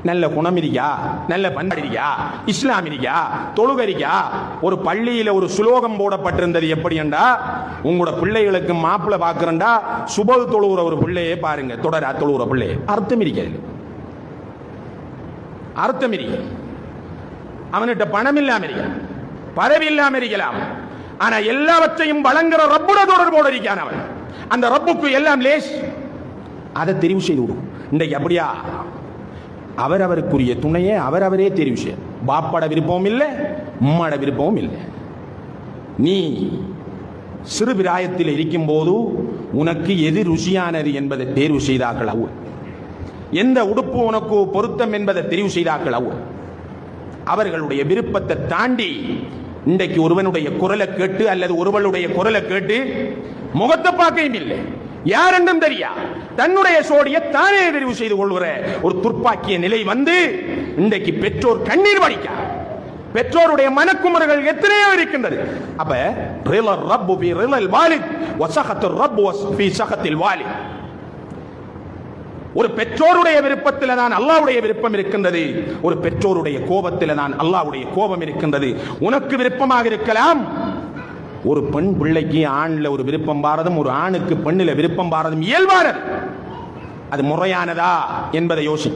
நல்ல குணம் இருக்கா, நல்ல பண்பாடு இருக்கா, இஸ்லாம் இருக்கா, தொழுகரிக்கா. ஒரு பள்ளியில ஒரு சுலோகம் போடப்பட்டிருந்தது எப்படி என்றா, உங்களோட பிள்ளைகளுக்கு மாப்பிள்ளை பார்க்கிறண்டா சுபது தொழுகிற ஒரு பிள்ளையே பாருங்க, தொடரா தொழுகிற பிள்ளையே. அர்த்தம் இருக்கிறது, அர்த்தம் இருக்கு. அவன்கிட்ட பணம் இல்லாம இருக்கலாம், பதவி இல்லாம இருக்கலாம், ஆனா எல்லாவற்றையும் வழங்குற ரப்புட தொடர்போடு இருக்கான் அவன். அந்த ரப்புக்கு எல்லாம் லேஸ், அதை தெரிவு செய்து விடும். இன்றைக்கு அப்படியா? அவரவருக்குரிய துணையை அவரவரே தெரிவு செய்ய. பாப்பாட விருப்பமும் இல்லை, உம்மாட விருப்பமும் இல்லை. நீ சிறு பிராயத்தில் இருக்கும் போது உனக்கு எது ருசியானது என்பதை தேர்வு செய்தார்கள் அவள். எந்த உடுப்பு உனக்கு பொருத்தம் என்பதை தெரிவு செய்தார்கள் அவள். அவர்களுடைய விருப்பத்தை தாண்டி இன்றைக்கு ஒருவனுடைய குரலை கேட்டு அல்லது ஒருவளுடைய குரலை கேட்டு முகத்தை பார்க்கவும் இல்லை, யார் என்றும் தெரியா, தன்னுடைய சோடியை தானே தெரிவு செய்து கொள்கிற ஒரு துர்ப்பாக்கிய நிலை வந்து இன்றைக்கு பெற்றோர் கண்ணீர் வடிக்க. பெற்றோருடைய மனக்குமுறைகள் எத்தனையோ இருக்கின்றது. அப்ப ரிலர் ரப்பு ஃபீ ரிலல் வாலித் வ ஸகத்துர் ரப்பு ஃபீ ஸகத்தில் வாலித். ஒரு பெற்றோருடைய விருப்பத்தில் தான் அல்லாஹ்வுடைய விருப்பம் இருக்கின்றது, ஒரு பெற்றோருடைய கோபத்தில் தான் அல்லாஹ்வுடைய கோபம் இருக்கின்றது. உனக்கு விருப்பமாக இருக்கலாம், ஒரு பெண் பிள்ளைக்கு ஆண்ல ஒரு விருப்பம் பாரதும், ஒரு ஆணுக்கு பெண்ணில விருப்பம் பாரதும் இயல்பானது. அது முறையானதா என்பதை யோசி.